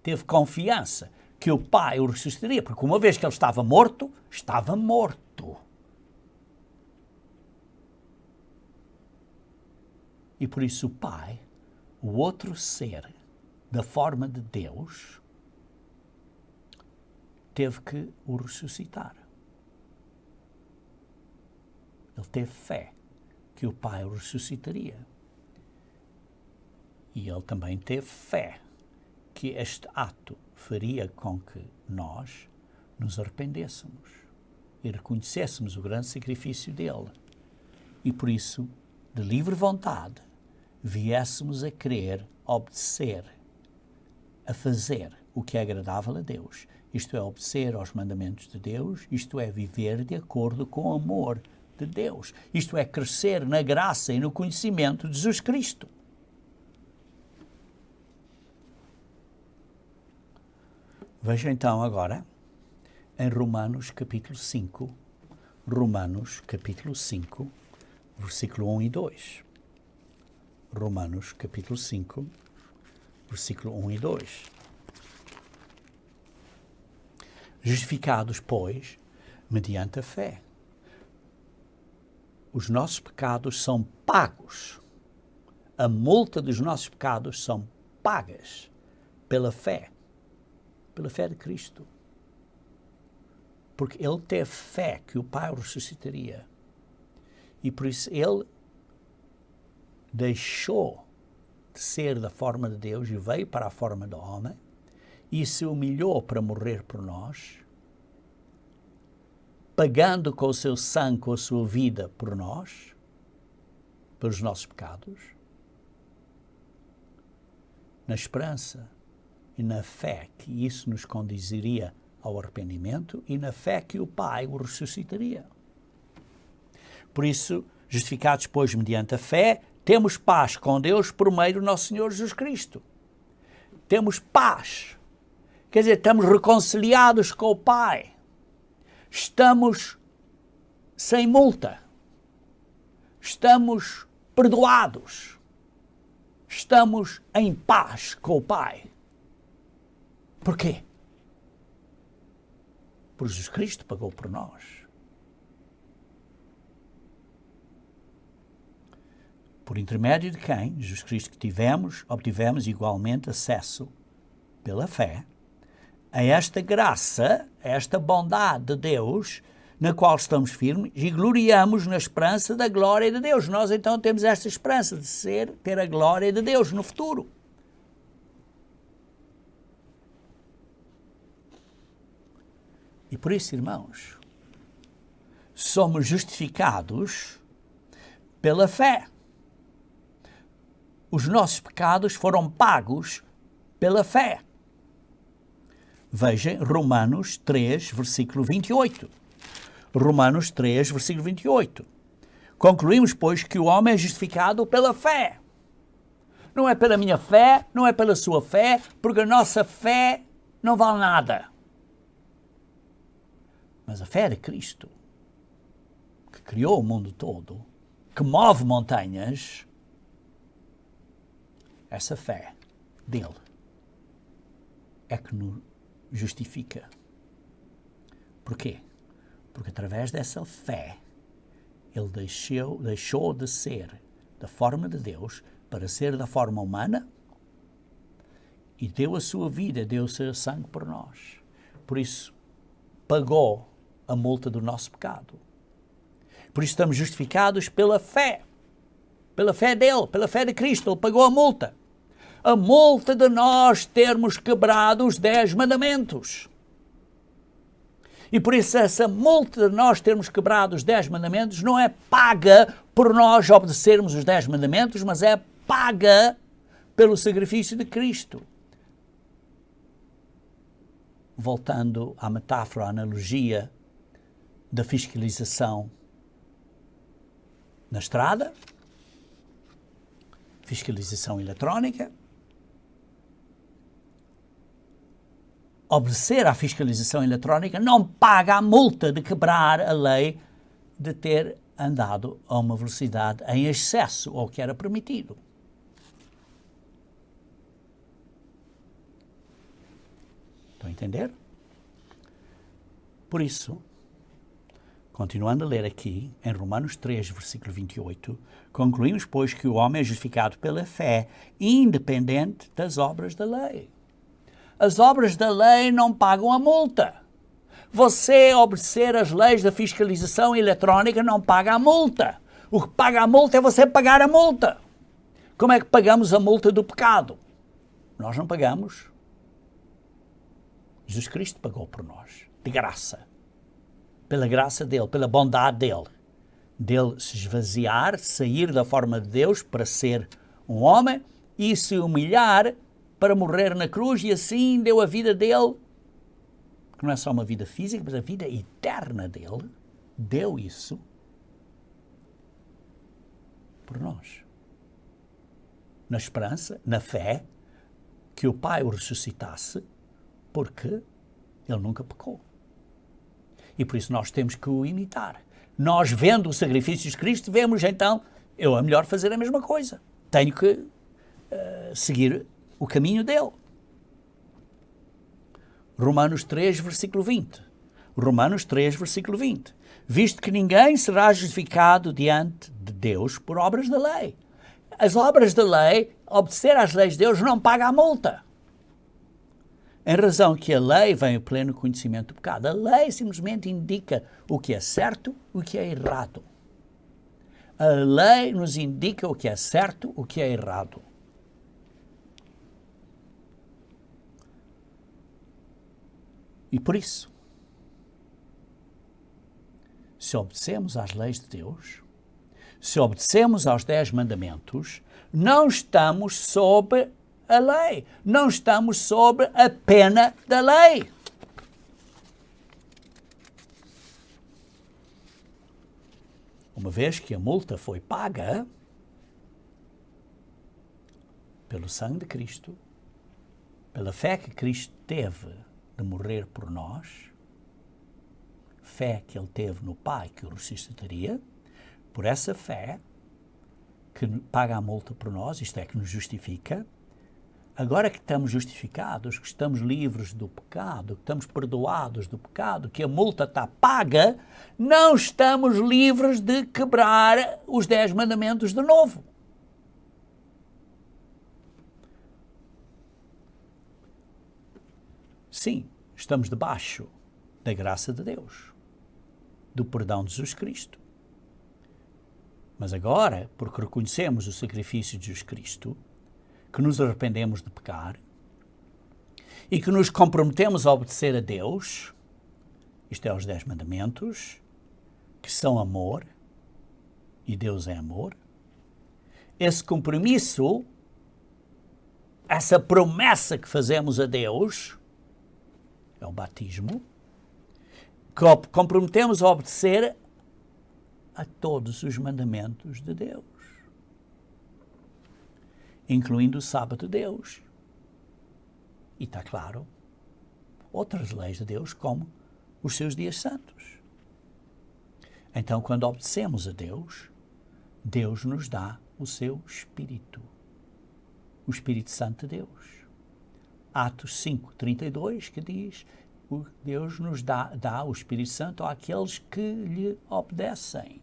A: Teve confiança que o Pai o ressuscitaria, porque uma vez que ele estava morto, estava morto. E por isso o Pai, o outro ser da forma de Deus, teve que o ressuscitar. Ele teve fé que o Pai o ressuscitaria. E ele também teve fé que este ato faria com que nós nos arrependêssemos e reconhecêssemos o grande sacrifício dele. E por isso, de livre vontade, viéssemos a querer obedecer, a fazer o que é agradável a Deus. Isto é, obedecer aos mandamentos de Deus, isto é, viver de acordo com o amor de Deus. Isto é, crescer na graça e no conhecimento de Jesus Cristo. Veja então agora em Romanos capítulo 5, versículo 1 e 2. Romanos capítulo 5, versículo 1 e 2. Justificados, pois, mediante a fé. Os nossos pecados são pagos. A multa dos nossos pecados são pagas pela fé de Cristo. Porque ele teve fé que o Pai o ressuscitaria. E por isso ele deixou de ser da forma de Deus e veio para a forma do homem e se humilhou para morrer por nós, pagando com o seu sangue, com a sua vida por nós, pelos nossos pecados, na esperança e na fé que isso nos conduziria ao arrependimento e na fé que o Pai o ressuscitaria. Por isso, justificados, pois, mediante a fé, temos paz com Deus por meio do nosso Senhor Jesus Cristo. Temos paz. Quer dizer, estamos reconciliados com o Pai. Estamos sem multa. Estamos perdoados. Estamos em paz com o Pai. Por quê? Porque Jesus Cristo pagou por nós. Por intermédio de quem, Jesus Cristo, que obtivemos igualmente acesso, pela fé, a esta graça, a esta bondade de Deus, na qual estamos firmes e gloriamos na esperança da glória de Deus. Nós então temos esta esperança de ter a glória de Deus no futuro. E por isso, irmãos, somos justificados pela fé. Os nossos pecados foram pagos pela fé. Vejam Romanos 3, versículo 28. Romanos 3, versículo 28. Concluímos, pois, que o homem é justificado pela fé. Não é pela minha fé, não é pela sua fé, porque a nossa fé não vale nada. Mas a fé de Cristo, que que criou o mundo todo, que move montanhas, essa fé dele é que nos justifica. Porquê? Porque através dessa fé ele deixou de ser da forma de Deus para ser da forma humana e deu a sua vida, deu o seu sangue por nós. Por isso, pagou a multa do nosso pecado. Por isso estamos justificados pela fé dele, pela fé de Cristo. Ele pagou a multa. A multa de nós termos quebrado os 10 mandamentos. E por isso essa multa de nós termos quebrado os 10 mandamentos não é paga por nós obedecermos os 10 mandamentos, mas é paga pelo sacrifício de Cristo. Voltando à metáfora, à analogia da fiscalização na estrada, fiscalização eletrónica, obedecer à fiscalização eletrónica não paga a multa de quebrar a lei de ter andado a uma velocidade em excesso ao que era permitido. Estão a entender? Por isso, continuando a ler aqui, em Romanos 3, versículo 28, concluímos, pois, que o homem é justificado pela fé, independente das obras da lei. As obras da lei não pagam a multa. Você obedecer às leis da fiscalização eletrónica não paga a multa. O que paga a multa é você pagar a multa. Como é que pagamos a multa do pecado? Nós não pagamos. Jesus Cristo pagou por nós, de graça. Pela graça dele, pela bondade dele. Dele se esvaziar, sair da forma de Deus para ser um homem e se humilhar para morrer na cruz e assim deu a vida dele, que não é só uma vida física, mas a vida eterna dele, deu isso por nós. Na esperança, na fé, que o Pai o ressuscitasse, porque ele nunca pecou. E por isso nós temos que o imitar. Nós, vendo o sacrifício de Cristo, vemos então, é melhor fazer a mesma coisa. Tenho que seguir o caminho dele. Romanos 3, versículo 20. Romanos 3, versículo 20. Visto que ninguém será justificado diante de Deus por obras da lei. As obras da lei, obedecer às leis de Deus, não paga a multa. Em razão que a lei vem ao pleno conhecimento do pecado. A lei simplesmente indica o que é certo e o que é errado. A lei nos indica o que é certo e o que é errado. E por isso, se obedecemos às leis de Deus, se obedecemos aos 10 mandamentos, não estamos sob a lei, não estamos sob a pena da lei. Uma vez que a multa foi paga pelo sangue de Cristo, pela fé que Cristo teve de morrer por nós, fé que ele teve no Pai que o ressuscitaria, por essa fé que paga a multa por nós, isto é, que nos justifica, agora que estamos justificados, que estamos livres do pecado, que estamos perdoados do pecado, que a multa está paga, não estamos livres de quebrar os 10 mandamentos de novo. Sim, estamos debaixo da graça de Deus, do perdão de Jesus Cristo. Mas agora, porque reconhecemos o sacrifício de Jesus Cristo, que nos arrependemos de pecar e que nos comprometemos a obedecer a Deus, isto é, os 10 mandamentos, que são amor, e Deus é amor, esse compromisso, essa promessa que fazemos a Deus, é o batismo, que comprometemos a obedecer a todos os mandamentos de Deus, incluindo o sábado de Deus. E está claro, outras leis de Deus, como os seus dias santos. Então, quando obedecemos a Deus, Deus nos dá o seu Espírito, o Espírito Santo de Deus. Atos 5:32, que diz: Deus nos dá o Espírito Santo àqueles que lhe obedecem.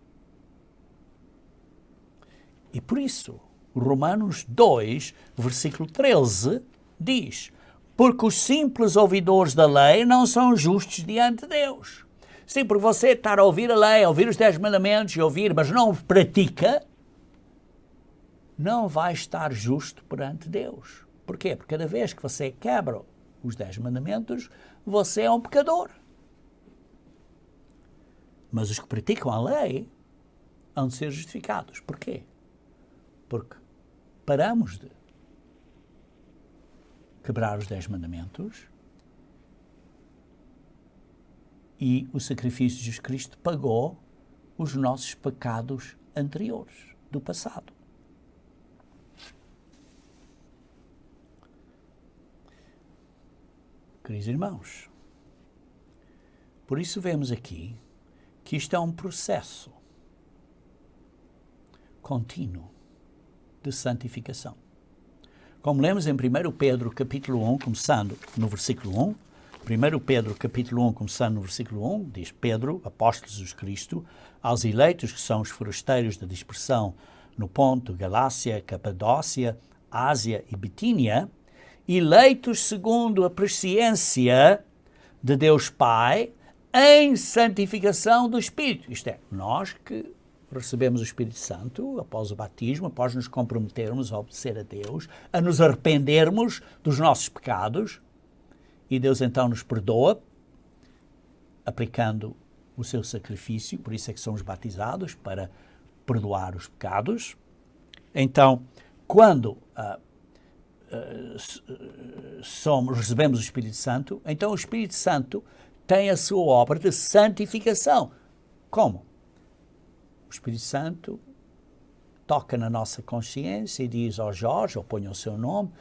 A: E por isso, Romanos 2, versículo 13, diz: porque os simples ouvidores da lei não são justos diante de Deus. Sim, porque você estar a ouvir a lei, a ouvir os 10 mandamentos e ouvir, mas não pratica, não vai estar justo perante Deus. Porquê? Porque cada vez que você quebra os 10 mandamentos, você é um pecador. Mas os que praticam a lei hão de ser justificados. Porquê? Porque paramos de quebrar os 10 mandamentos e o sacrifício de Jesus Cristo pagou os nossos pecados anteriores, do passado. Queridos irmãos, por isso vemos aqui que isto é um processo contínuo de santificação. Como lemos em 1 Pedro capítulo 1, começando no versículo 1, 1 Pedro capítulo 1, começando no versículo 1, diz: Pedro, apóstolo de Jesus Cristo, aos eleitos que são os forasteiros da dispersão no Ponto, Galácia, Capadócia, Ásia e Bitínia, eleitos segundo a presciência de Deus Pai, em santificação do Espírito. Isto é, nós que recebemos o Espírito Santo após o batismo, após nos comprometermos a obedecer a Deus, a nos arrependermos dos nossos pecados, e Deus então nos perdoa, aplicando o seu sacrifício, por isso é que somos batizados, para perdoar os pecados. Então, quando recebemos o Espírito Santo, então o Espírito Santo tem a sua obra de santificação. Como? O Espírito Santo toca na nossa consciência e diz ao Jorge, ou põe o seu nome,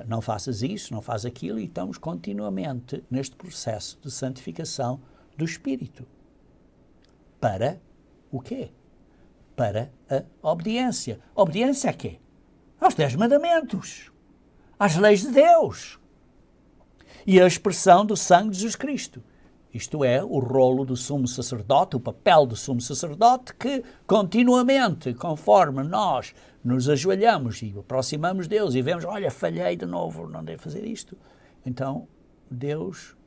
A: não faças isso, não faz aquilo, e estamos continuamente neste processo de santificação do Espírito. Para o quê? Para a obediência. Obediência a quê? Aos 10 mandamentos, às leis de Deus e a expressão do sangue de Jesus Cristo. Isto é, o rolo do sumo sacerdote, o papel do sumo sacerdote, que continuamente, conforme nós nos ajoelhamos e aproximamos de Deus e vemos, olha, falhei de novo, não devo fazer isto. Então, Deus,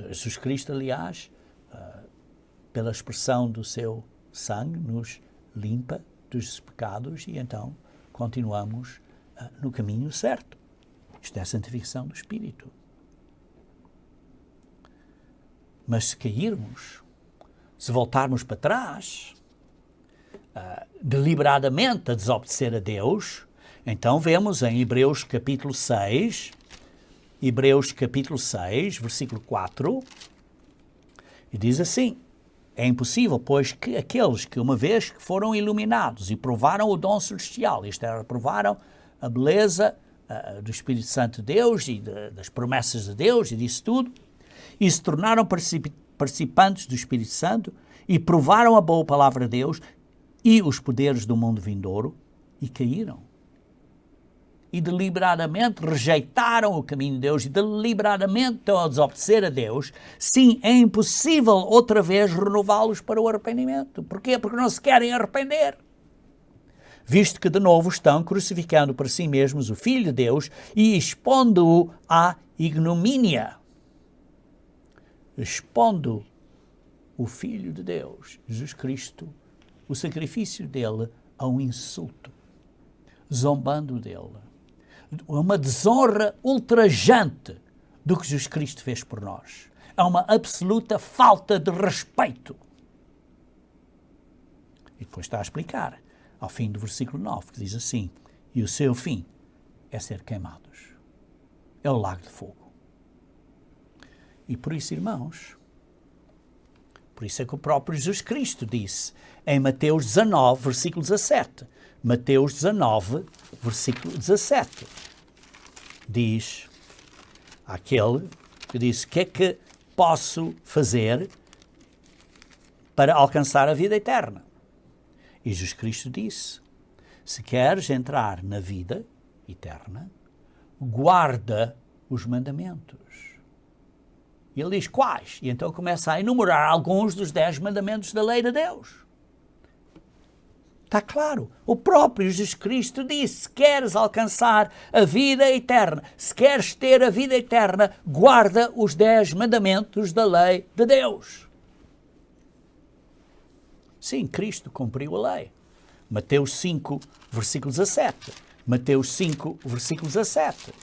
A: Jesus Cristo, aliás, pela expressão do seu sangue, nos limpa dos pecados e então continuamos no caminho certo. Isto é a santificação do Espírito. Mas se cairmos, se voltarmos para trás, deliberadamente a desobedecer a Deus, então vemos em Hebreus capítulo 6, versículo 4, e diz assim: é impossível, pois, que aqueles que uma vez que foram iluminados e provaram o dom celestial, isto é, provaram a beleza do Espírito Santo de Deus e das promessas de Deus e disso tudo, e se tornaram participantes do Espírito Santo e provaram a boa palavra de Deus e os poderes do mundo vindouro e caíram. E deliberadamente rejeitaram o caminho de Deus e deliberadamente estão a desobedecer a Deus. Sim, é impossível outra vez renová-los para o arrependimento. Porquê? Porque não se querem arrepender. Visto que de novo estão crucificando para si mesmos o Filho de Deus e expondo-o à ignomínia. Expondo o Filho de Deus, Jesus Cristo, o sacrifício dele a um insulto, zombando dele. Uma desonra ultrajante do que Jesus Cristo fez por nós. É uma absoluta falta de respeito. E depois está a explicar, ao fim do versículo 9, que diz assim: e o seu fim é ser queimados. É o lago de fogo. E por isso, irmãos, por isso é que o próprio Jesus Cristo disse em Mateus 19, versículo 17. Mateus 19, versículo 17. Diz aquele que disse: o que é que posso fazer para alcançar a vida eterna. E Jesus Cristo disse, se queres entrar na vida eterna, guarda os mandamentos. E ele diz, quais? E então começa a enumerar alguns dos 10 mandamentos da lei de Deus. Está claro. O próprio Jesus Cristo disse, se queres alcançar a vida eterna, se queres ter a vida eterna, guarda os 10 mandamentos da lei de Deus. Sim, Cristo cumpriu a lei. Mateus 5, versículo 17. Mateus 5, versículo 17.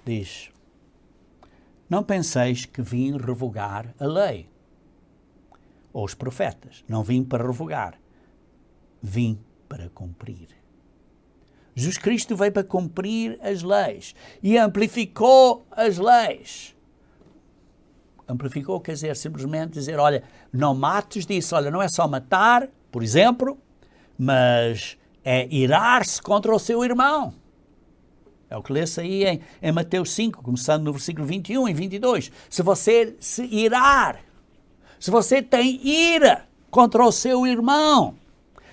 A: Diz, não penseis que vim revogar a lei ou os profetas. Não vim para revogar, vim para cumprir. Jesus Cristo veio para cumprir as leis e amplificou as leis. Amplificou quer dizer simplesmente dizer, olha, não mates disso, olha, não é só matar, por exemplo, mas é irar-se contra o seu irmão. É o que lê-se aí em Mateus 5, começando no versículo 21 e 22. Se você se irar, se você tem ira contra o seu irmão,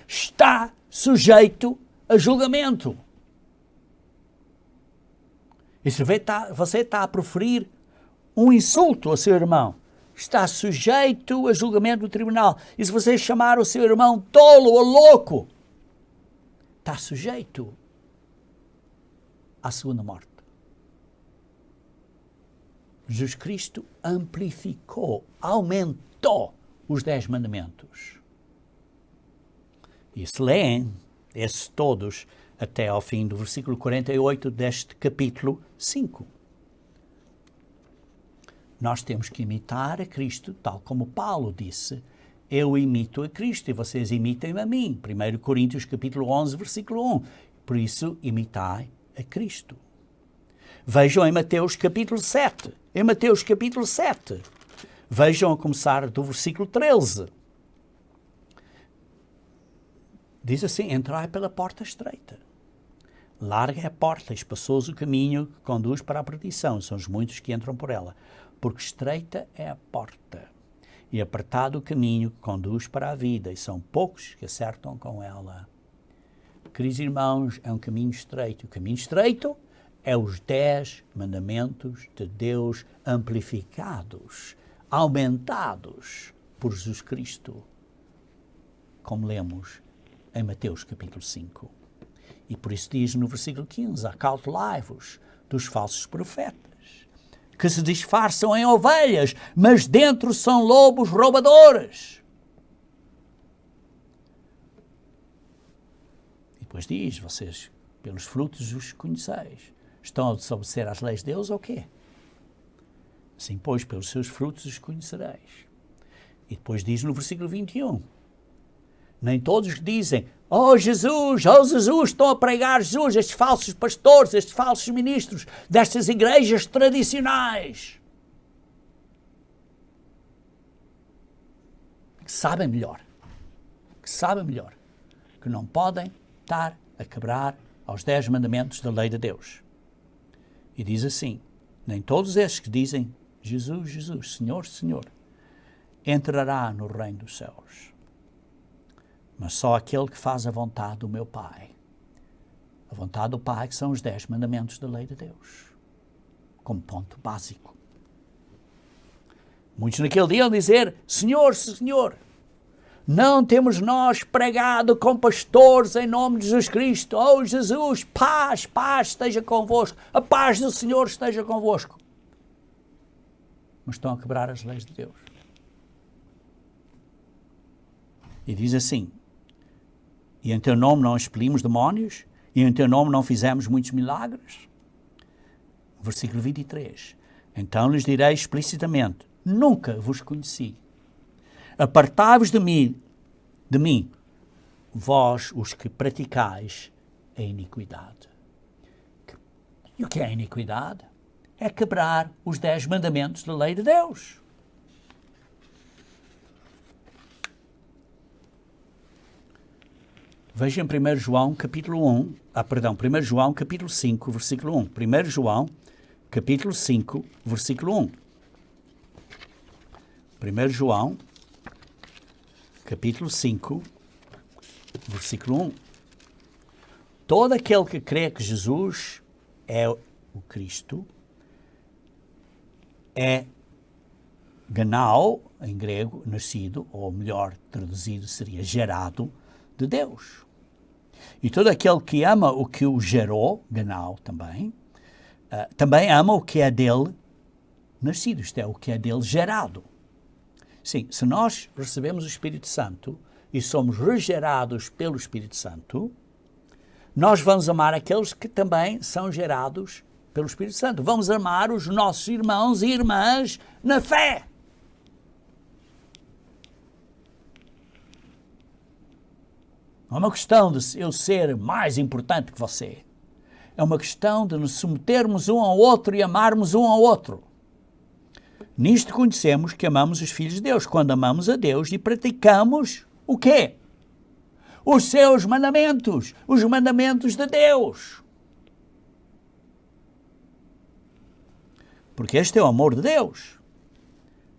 A: está sujeito a julgamento. E se você está a proferir um insulto ao seu irmão, está sujeito a julgamento do tribunal. E se você chamar o seu irmão tolo ou louco, está sujeito à segunda morte. Jesus Cristo amplificou, aumentou os 10 mandamentos. E se leem esses todos até ao fim do versículo 48 deste capítulo 5. Nós temos que imitar a Cristo, tal como Paulo disse, eu imito a Cristo e vocês imitem-me a mim. 1 Coríntios capítulo 11, versículo 1. Por isso, imitai a Cristo. Vejam em Mateus capítulo 7. Em Mateus capítulo 7. Vejam a começar do versículo 13. Diz assim, entrai pela porta estreita. Larga é a porta, espaçoso o caminho que conduz para a perdição. São os muitos que entram por ela. Porque estreita é a porta e apertado o caminho que conduz para a vida, e são poucos que acertam com ela. Queridos irmãos, é um caminho estreito. O caminho estreito é os 10 mandamentos de Deus amplificados, aumentados por Jesus Cristo, como lemos em Mateus capítulo 5. E por isso diz no versículo 15, acautelai-vos dos falsos profetas, que se disfarçam em ovelhas, mas dentro são lobos roubadores. E depois diz, vocês, pelos frutos os conheceis. Estão a desobedecer às leis de Deus ou quê? Assim, pois, pelos seus frutos os conhecereis. E depois diz no versículo 21, nem todos que dizem, oh Jesus, estão a pregar Jesus, estes falsos pastores, estes falsos ministros destas igrejas tradicionais, que sabem melhor, que não podem estar a quebrar aos 10 mandamentos da lei de Deus. E diz assim, nem todos estes que dizem, Jesus, Jesus, Senhor, Senhor, entrará no reino dos céus, mas só aquele que faz a vontade do meu Pai. A vontade do Pai, que são os 10 mandamentos da lei de Deus, como ponto básico. Muitos naquele dia vão dizer, Senhor, Senhor, não temos nós pregado com pastores em nome de Jesus Cristo. Oh Jesus, paz, paz esteja convosco. A paz do Senhor esteja convosco. Mas estão a quebrar as leis de Deus. E diz assim, e em teu nome não expelimos demónios, e em teu nome não fizemos muitos milagres. Versículo 23. Então lhes direi explicitamente, nunca vos conheci. Apartai-vos de mim, vós os que praticais a iniquidade. E o que é a iniquidade? É quebrar os 10 mandamentos da lei de Deus. Vejam 1 João capítulo 5, versículo 1. 1 João capítulo 5, versículo 1. 1 João, capítulo 5, versículo 1. Todo aquele que crê que Jesus é o Cristo é ganao, em grego, nascido, ou melhor traduzido seria gerado, de Deus. E todo aquele que ama o que o gerou, ganao também, também ama o que é dele nascido, isto é, o que é dele gerado. Sim, se nós recebemos o Espírito Santo e somos regerados pelo Espírito Santo, nós vamos amar aqueles que também são gerados pelo Espírito Santo. Vamos amar os nossos irmãos e irmãs na fé. Não é uma questão de eu ser mais importante que você. É uma questão de nos submetermos um ao outro e amarmos um ao outro. Nisto conhecemos que amamos os filhos de Deus, quando amamos a Deus e praticamos o quê? Os seus mandamentos, os mandamentos de Deus. Porque este é o amor de Deus,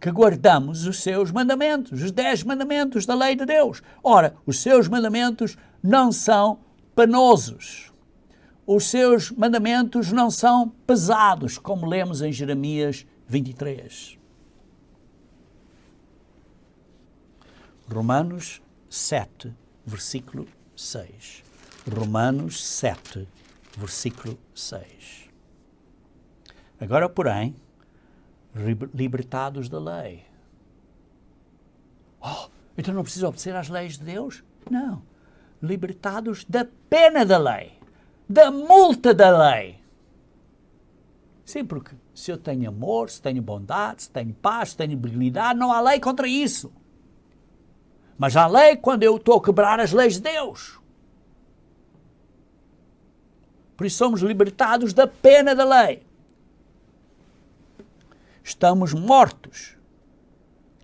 A: que guardamos os seus mandamentos, os 10 mandamentos da lei de Deus. Ora, os seus mandamentos não são penosos. Os seus mandamentos não são pesados, como lemos em Jeremias 23. Romanos 7, versículo 6. Romanos 7, versículo 6. Agora, porém, libertados da lei. Então não preciso obedecer às leis de Deus? Não. Libertados da pena da lei, da multa da lei. Sim, porque se eu tenho amor, se tenho bondade, se tenho paz, se tenho benignidade, não há lei contra isso. Mas há lei quando eu estou a quebrar as leis de Deus. Por isso somos libertados da pena da lei. Estamos mortos.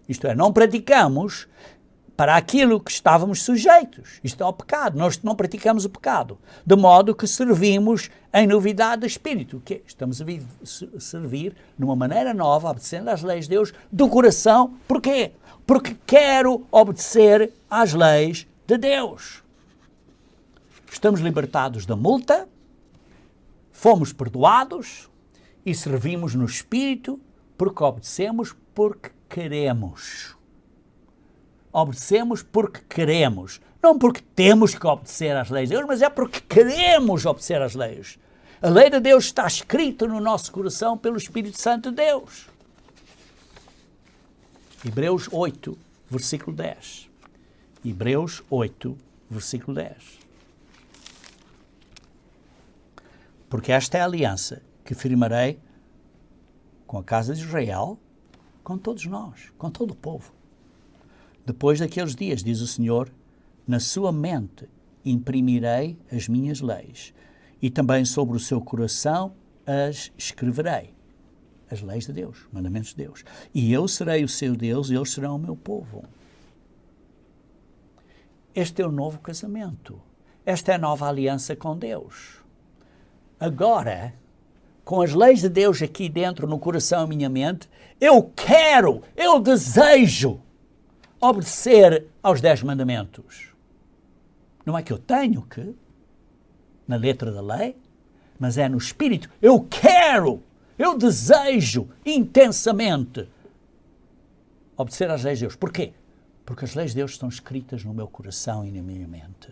A: Isto é, não praticamos para aquilo que estávamos sujeitos. Isto é o pecado. Nós não praticamos o pecado. De modo que servimos em novidade de espírito. Que estamos a servir de uma maneira nova, obedecendo às leis de Deus, do coração. Porquê? Porque quero obedecer às leis de Deus. Estamos libertados da multa, fomos perdoados e servimos no espírito porque obedecemos porque queremos. Obedecemos porque queremos. Não porque temos que obedecer às leis de Deus, mas é porque queremos obedecer às leis. A lei de Deus está escrita no nosso coração pelo Espírito Santo de Deus. Hebreus 8, versículo 10. Hebreus 8, versículo 10. Porque esta é a aliança que firmarei com a casa de Israel, com todos nós, com todo o povo. Depois daqueles dias, diz o Senhor, na sua mente imprimirei as minhas leis e também sobre o seu coração as escreverei. As leis de Deus, os mandamentos de Deus. E eu serei o seu Deus e eles serão o meu povo. Este é o novo casamento. Esta é a nova aliança com Deus. Agora, com as leis de Deus aqui dentro no coração e minha mente, eu desejo obedecer aos 10 mandamentos. Não é que eu tenho que, na letra da lei, mas é no espírito. Eu desejo intensamente obedecer às leis de Deus. Porquê? Porque as leis de Deus estão escritas no meu coração e na minha mente.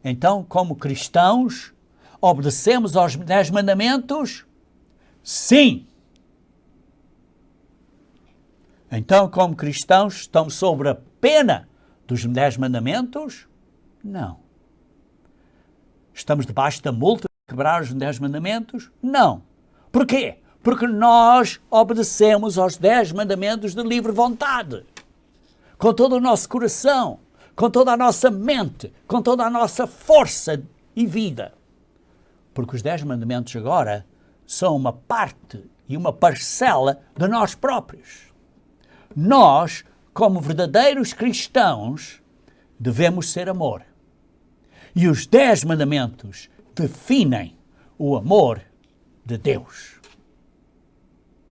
A: Então, como cristãos, obedecemos aos 10 mandamentos? Sim! Então, como cristãos, estamos sob a pena dos 10 mandamentos? Não. Estamos debaixo da multa de quebrar os 10 mandamentos? Não. Porquê? Porque nós obedecemos aos 10 mandamentos de livre vontade. Com todo o nosso coração, com toda a nossa mente, com toda a nossa força e vida. Porque os 10 mandamentos agora são uma parte e uma parcela de nós próprios. Nós, como verdadeiros cristãos, devemos ser amor. E os 10 mandamentos definem o amor de Deus.